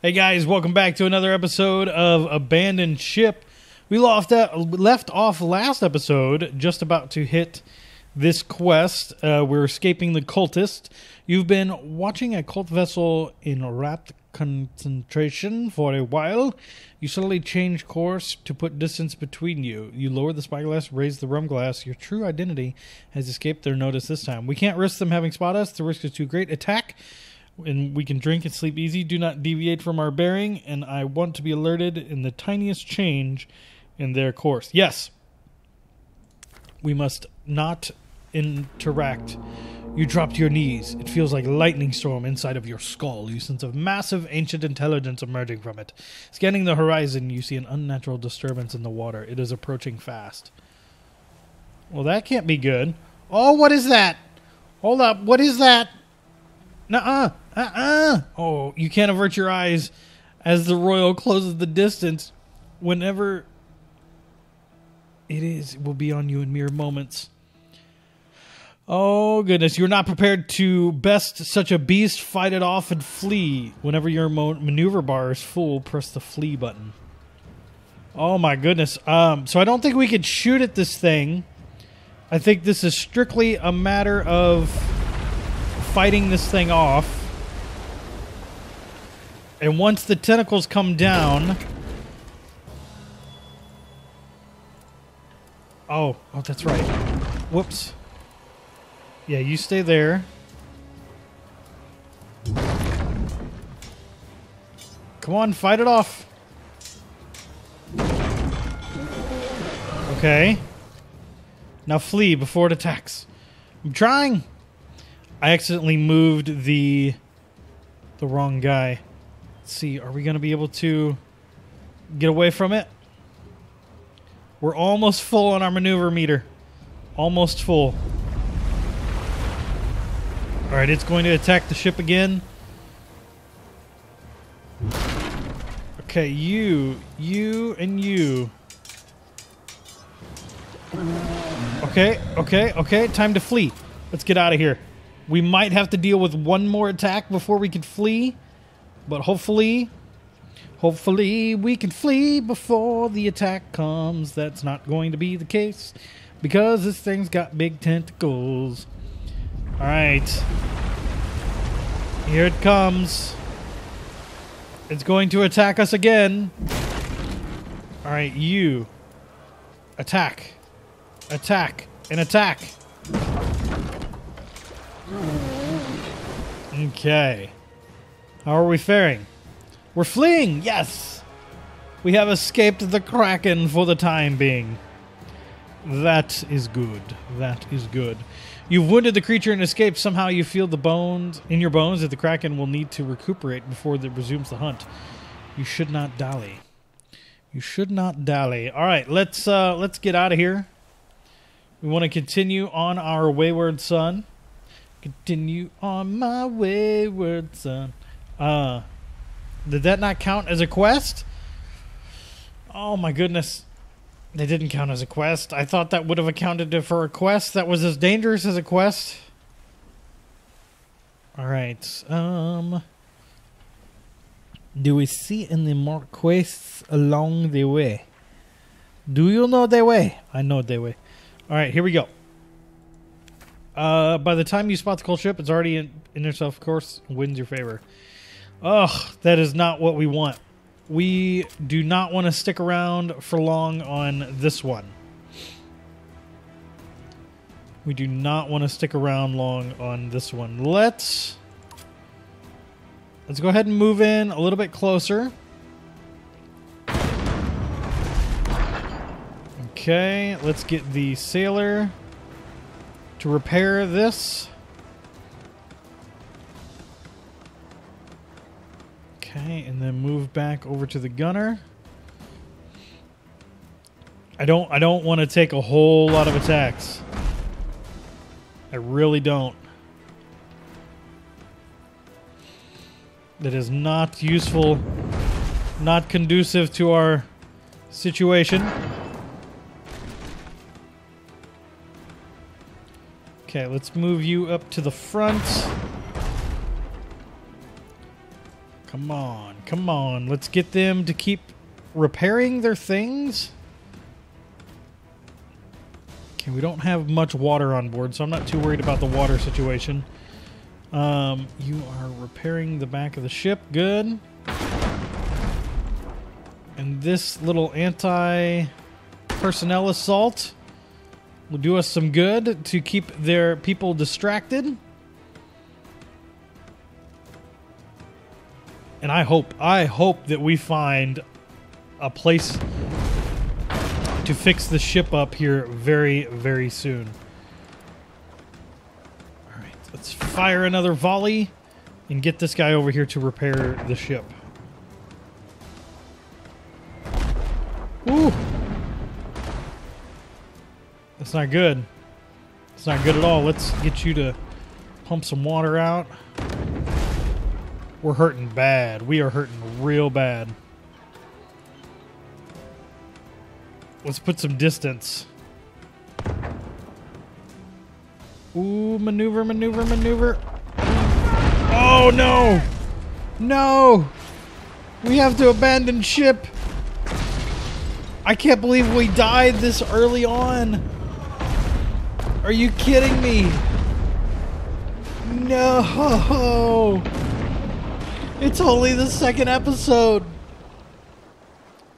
Hey guys, welcome back to another episode of Abandoned Ship. We left off last episode just about to hit this quest. We're escaping the cultist. You've been watching a cult vessel in rapt concentration for a while. You suddenly change course to put distance between you. You lower the spyglass, raise the rum glass. Your true identity has escaped their notice this time. We can't risk them having spot us. The risk is too great. Attack, and we can drink and sleep easy. Do not deviate from our bearing, and I want to be alerted in the tiniest change in their course. Yes. We must not interact. You drop to your knees. It feels like a lightning storm inside of your skull. You sense a massive ancient intelligence emerging from it. Scanning the horizon, you see an unnatural disturbance in the water. It is approaching fast. Well, that can't be good. Oh, what is that? Hold up. What is that? Nuh-uh. Oh, you can't avert your eyes as the royal closes the distance. Whenever it will be on you in mere moments. Oh, goodness. You're not prepared to best such a beast. Fight it off and flee. Whenever your maneuver bar is full, press the flee button. Oh, my goodness. So I don't think we could shoot at this thing. I think this is strictly a matter of fighting this thing off. And once the tentacles come down... Oh, that's right. Whoops. Yeah, you stay there. Come on, fight it off. Okay. Now flee before it attacks. I'm trying. I accidentally moved the wrong guy. Let's see, are we going to be able to get away from it? We're almost full on our maneuver meter. Almost full. Alright, it's going to attack the ship again. Okay, you, and you. Okay. Time to flee. Let's get out of here. We might have to deal with one more attack before we can flee. But hopefully we can flee before the attack comes. That's not going to be the case because this thing's got big tentacles. Alright. Here it comes. It's going to attack us again. Alright, you. Attack. Attack. And attack. Okay. How are we faring? We're fleeing! Yes! We have escaped the Kraken for the time being. That is good. That is good. You've wounded the creature and escaped. Somehow you feel the bones in your bones that the Kraken will need to recuperate before it resumes the hunt. You should not dally. You should not dally. Alright, let's get out of here. We want to continue on our wayward son. Continue on my wayward son. Did that not count as a quest? Oh my goodness. They didn't count as a quest. I thought that would have accounted for a quest that was as dangerous as a quest. Alright. Do we see any more quests along the way? Do you know the way? I know the way. Alright, here we go. By the time you spot the coal ship, it's already in yourself, of course, wins your favor. Ugh, that is not what we want. We do not want to stick around for long on this one. We do not want to stick around long on this one. Let's go ahead and move in a little bit closer. Okay, let's get the sailor to repair this. Okay, and then move back over to the gunner. I don't want to take a whole lot of attacks. I really don't. That is not useful, not conducive to our situation. Okay, let's move you up to the front. Come on, come on. Let's get them to keep repairing their things. Okay, we don't have much water on board, so I'm not too worried about the water situation. You are repairing the back of the ship. Good. And this little anti-personnel assault will do us some good to keep their people distracted. And I hope that we find a place to fix the ship up here very, very soon. All right, let's fire another volley and get this guy over here to repair the ship. Ooh. That's not good. It's not good at all. Let's get you to pump some water out. We're hurting bad. We are hurting real bad. Let's put some distance. Ooh, maneuver, maneuver, maneuver. Oh, no! No! We have to abandon ship. I can't believe we died this early on. Are you kidding me? No! It's only the second episode.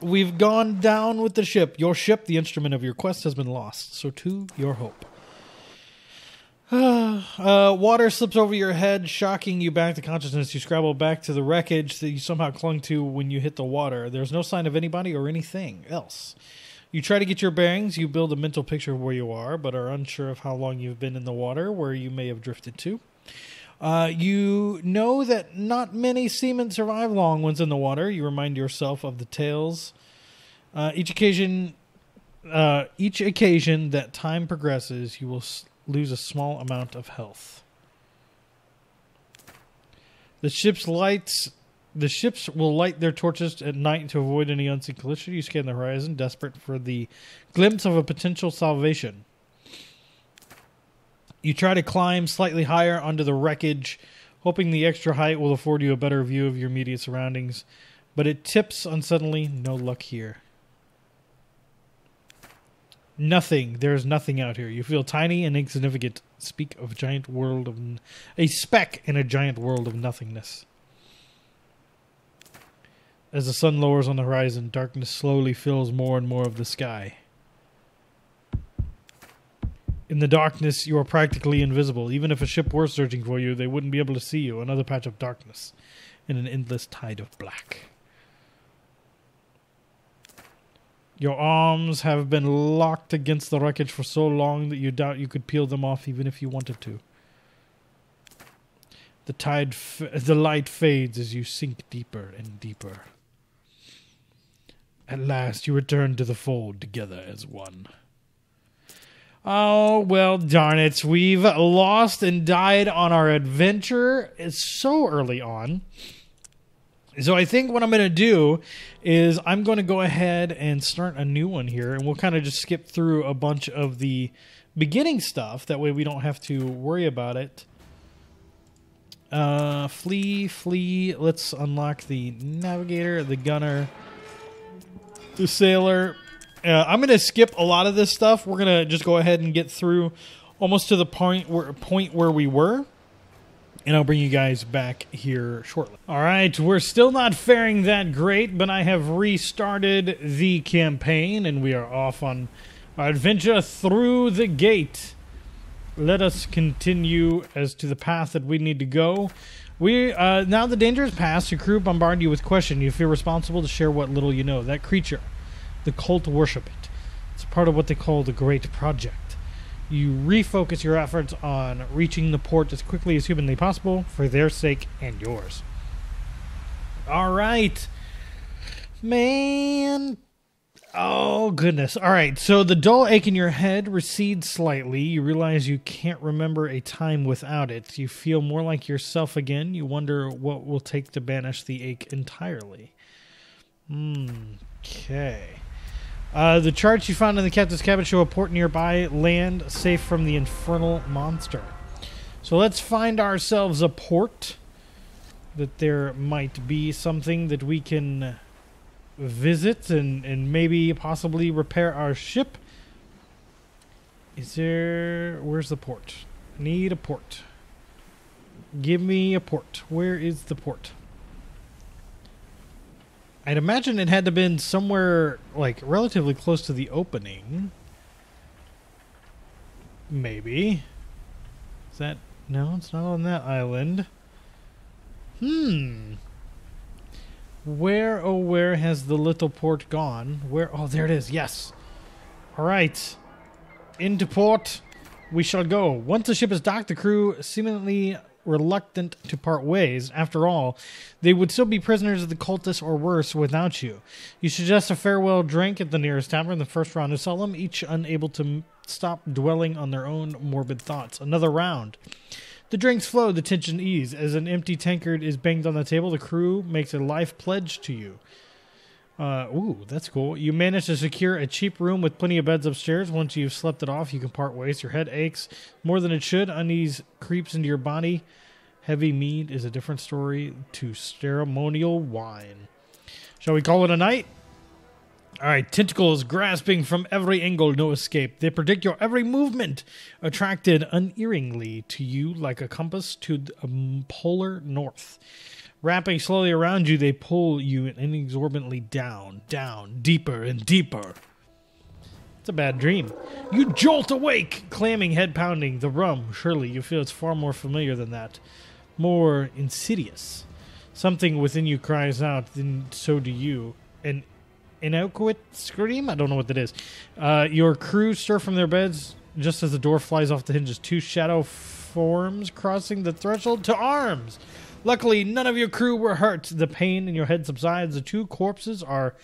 We've gone down with the ship. Your ship, the instrument of your quest, has been lost. So to your hope. Water slips over your head, shocking you back to consciousness. You scrabble back to the wreckage that you somehow clung to when you hit the water. There's no sign of anybody or anything else. You try to get your bearings. You build a mental picture of where you are, but are unsure of how long you've been in the water, where you may have drifted to. You know that not many seamen survive long once in the water. You remind yourself of the tales. Each occasion that time progresses, you will lose a small amount of health. The ships will light their torches at night to avoid any unseen collision. You scan the horizon, desperate for the glimpse of a potential salvation. You try to climb slightly higher onto the wreckage, hoping the extra height will afford you a better view of your immediate surroundings, but it tips uncertainly. No luck here. Nothing. There is nothing out here. You feel tiny and insignificant. Speak of a giant world of a speck in a giant world of nothingness. As the sun lowers on the horizon, darkness slowly fills more and more of the sky. In the darkness, you are practically invisible. Even if a ship were searching for you, they wouldn't be able to see you. Another patch of darkness in an endless tide of black. Your arms have been locked against the wreckage for so long that you doubt you could peel them off even if you wanted to. The light fades as you sink deeper and deeper. At last, you return to the fold together as one. Oh, well, darn it. We've lost and died on our adventure. It's so early on. So I think what I'm going to do is I'm going to go ahead and start a new one here, and we'll kind of just skip through a bunch of the beginning stuff. That way we don't have to worry about it. Flee. Let's unlock the navigator, the gunner, the sailor. I'm going to skip a lot of this stuff. We're going to just go ahead and get through almost to the point where we were. And I'll bring you guys back here shortly. All right, we're still not faring that great, but I have restarted the campaign, and we are off on our adventure through the gate. Let us continue as to the path that we need to go. Now the danger is past. Your crew bombard you with questions. You feel responsible to share what little you know. That creature, the cult worship it. It's part of what they call the Great Project. You refocus your efforts on reaching the port as quickly as humanly possible for their sake and yours. All right. Man. Oh, goodness. All right. So the dull ache in your head recedes slightly. You realize you can't remember a time without it. You feel more like yourself again. You wonder what will take to banish the ache entirely. Okay. The charts you found in the captain's cabin show a port nearby, land safe from the infernal monster. So let's find ourselves a port. that there might be something that we can visit and maybe possibly repair our ship. Is there... Where's the port? Need a port. Give me a port. Where is the port? I'd imagine it had to have been somewhere, like, relatively close to the opening. Maybe. Is that... No, it's not on that island. Where, oh, where has the little port gone? Where... Oh, there it is. Yes. All right. Into port we shall go. Once the ship is docked, the crew seemingly reluctant to part ways. After all, they would still be prisoners of the cultists or worse without you. You suggest a farewell drink at the nearest tavern. The first round is solemn, each unable to stop dwelling on their own morbid thoughts. Another round. The drinks flow, the tension ease. As an empty tankard is banged on the table, the crew makes a life pledge to you. Ooh, that's cool. You manage to secure a cheap room with plenty of beds upstairs. Once you've slept it off, you can part ways. Your head aches more than it should. Unease creeps into your body. Heavy mead is a different story to ceremonial wine. Shall we call it a night? All right, tentacles grasping from every angle, no escape. They predict your every movement, attracted unerringly to you like a compass to the polar north. Wrapping slowly around you, they pull you inexorably down, down, deeper and deeper. It's a bad dream. You jolt awake, clamming, head pounding. The rum, surely you feel it's far more familiar than that. More insidious. Something within you cries out, then so do you. An inadequate scream? I don't know what that is. Your crew stir from their beds just as the door flies off the hinges. Two shadow forms crossing the threshold to arms. Luckily, none of your crew were hurt. The pain in your head subsides. The two corpses are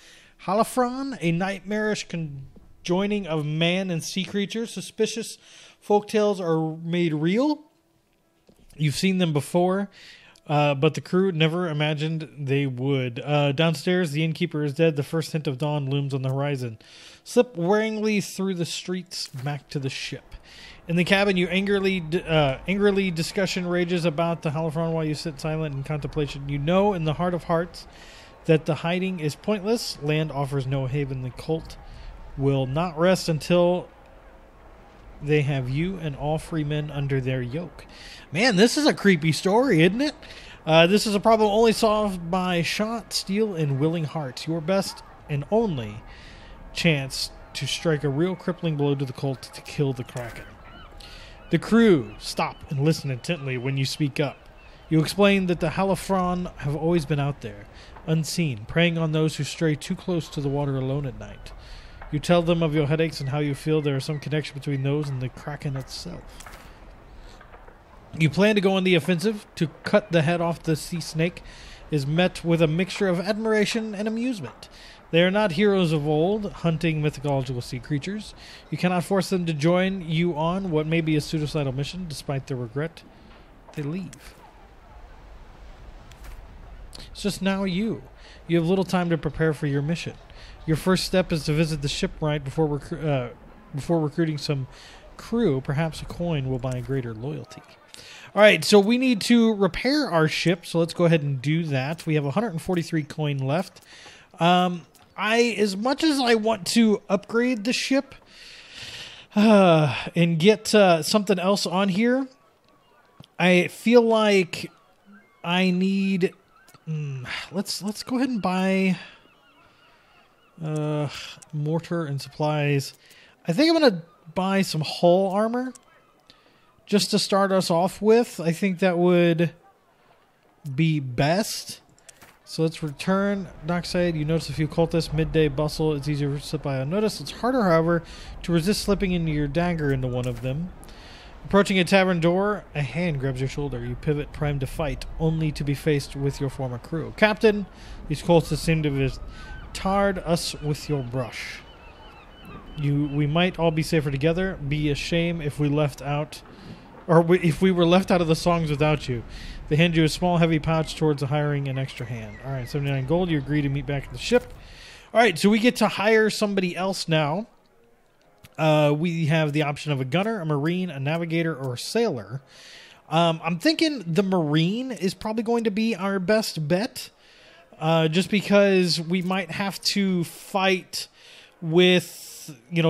Halifron, a nightmarish conjoining of man and sea creatures. Suspicious folktales are made real. You've seen them before, but the crew never imagined they would. Downstairs, the innkeeper is dead. The first hint of dawn looms on the horizon. Slip waringly through the streets back to the ship. In the cabin, you angrily discussion rages about the Halifron while you sit silent in contemplation. You know in the heart of hearts that the hiding is pointless. Land offers no haven. The cult will not rest until they have you and all free men under their yoke. Man, this is a creepy story, isn't it? This is a problem only solved by shot, steel, and willing hearts. Your best and only chance to strike a real crippling blow to the cult to kill the Kraken. The crew stop and listen intently when you speak up. You explain that the Halifron have always been out there, unseen, preying on those who stray too close to the water alone at night. You tell them of your headaches and how you feel there is some connection between those and the Kraken itself. You plan to go on the offensive. To cut the head off the sea snake is met with a mixture of admiration and amusement. They are not heroes of old, hunting mythological sea creatures. You cannot force them to join you on what may be a suicidal mission. Despite their regret, they leave. It's just now you. You have little time to prepare for your mission. Your first step is to visit the shipwright before recruiting some crew. Perhaps a coin will buy greater loyalty. All right, so we need to repair our ship, so let's go ahead and do that. We have 143 coin left. As much as I want to upgrade the ship and get something else on here, I feel like I need... let's go ahead and buy mortar and supplies. I think I'm going to buy some hull armor just to start us off with. I think that would be best. So let's return. Dockside, you notice a few cultists. Midday bustle. It's easier to slip by unnoticed. It's harder, however, to resist slipping into your dagger into one of them. Approaching a tavern door, a hand grabs your shoulder. You pivot, primed to fight, only to be faced with your former crew. Captain, these cultists seem to have tarred us with your brush. We might all be safer together. Be a shame if we left out... if we were left out of the songs without you. They hand you a small, heavy pouch towards hiring an extra hand. All right, 79 gold. You agree to meet back at the ship. All right, so we get to hire somebody else now. We have the option of a gunner, a marine, a navigator, or a sailor. I'm thinking the Marine is probably going to be our best bet, just because we might have to fight with,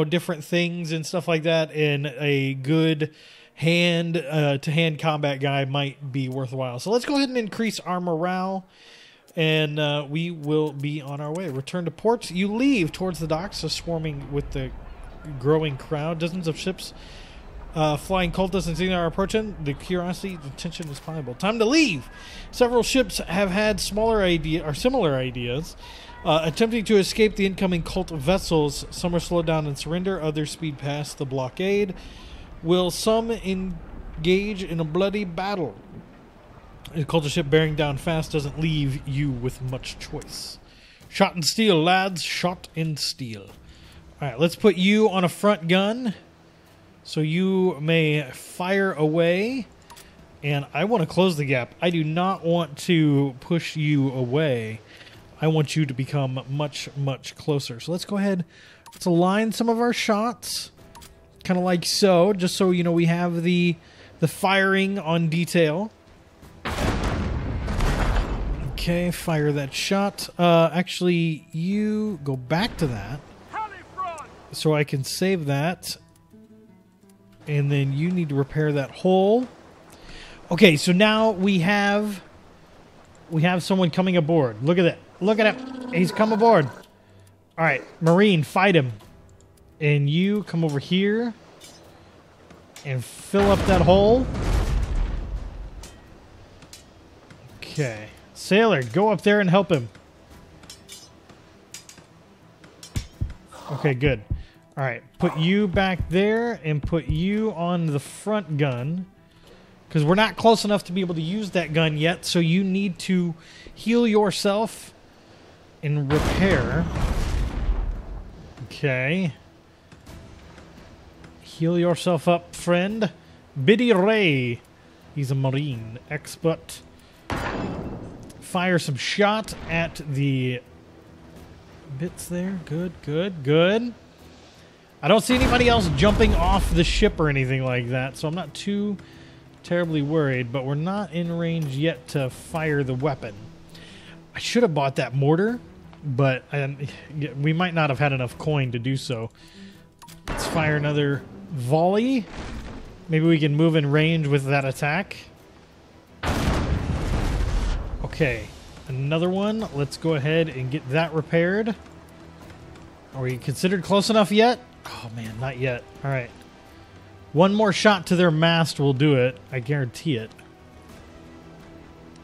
different things and stuff like that, and a good hand-to-hand combat guy might be worthwhile. So let's go ahead and increase our morale, and we will be on our way. Return to port. You leave towards the docks, so swarming with the growing crowd. Dozens of ships, flying cultists and seeing are approaching. The curiosity, the tension is palpable. Time to leave. Several ships have had similar ideas, attempting to escape the incoming cult vessels. Some are slowed down and surrender. Others speed past the blockade. Will some engage in a bloody battle? A cultist ship bearing down fast doesn't leave you with much choice. Shot in steel, lads. Shot in steel. All right, let's put you on a front gun, so you may fire away. And I want to close the gap. I do not want to push you away. I want you to become much, much closer. So let's go ahead. Let's align some of our shots, kind of like so, just so we have the firing on detail. Okay, fire that shot. Actually, you go back to that, so I can save that. And then you need to repair that hole. Okay, so now we have someone coming aboard. Look at it. Look at him. He's come aboard. All right, Marine, fight him. And you come over here and fill up that hole. Okay. Sailor, go up there and help him. Okay, good. All right, put you back there and put you on the front gun, because we're not close enough to be able to use that gun yet, so you need to heal yourself and repair. Okay. Heal yourself up, friend. Biddy Ray. He's a Marine expert. Fire some shot at the bits there. Good, good, good. I don't see anybody else jumping off the ship or anything like that, so I'm not too terribly worried, but we're not in range yet to fire the weapon. I should have bought that mortar, but we might not have had enough coin to do so. Let's fire another volley. Maybe we can move in range with that attack. Okay, another one. Let's go ahead and get that repaired. Are we considered close enough yet? Oh man, not yet. All right. One more shot to their mast will do it. I guarantee it.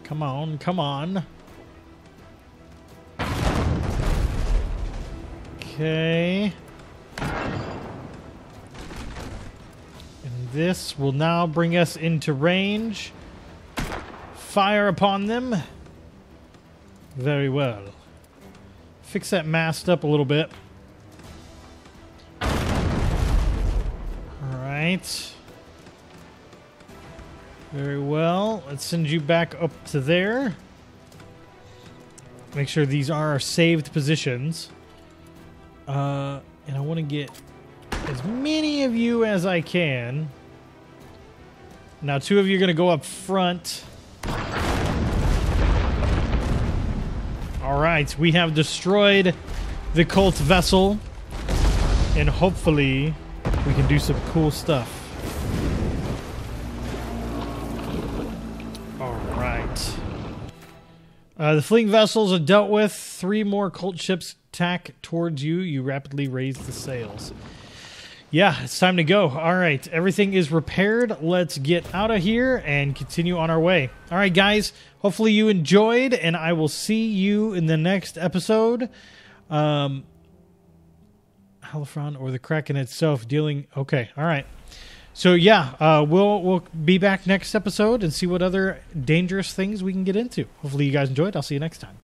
Come on, come on. Okay. And this will now bring us into range. Fire upon them. Very well. Fix that mast up a little bit. Alright. Very well. Let's send you back up to there. Make sure these are our saved positions. And I want to get as many of you as I can. Now, 2 of you are going to go up front. Alright, we have destroyed the cult vessel. And hopefully we can do some cool stuff. Alright. The fleeing vessels are dealt with. 3 more cult ships tack towards you. You rapidly raise the sails. Yeah, it's time to go. All right, everything is repaired. Let's get out of here and continue on our way. All right, guys, hopefully you enjoyed, and I will see you in the next episode. Halifron or the Kraken itself dealing... Okay, all right. So, yeah, we'll be back next episode and see what other dangerous things we can get into. Hopefully you guys enjoyed. I'll see you next time.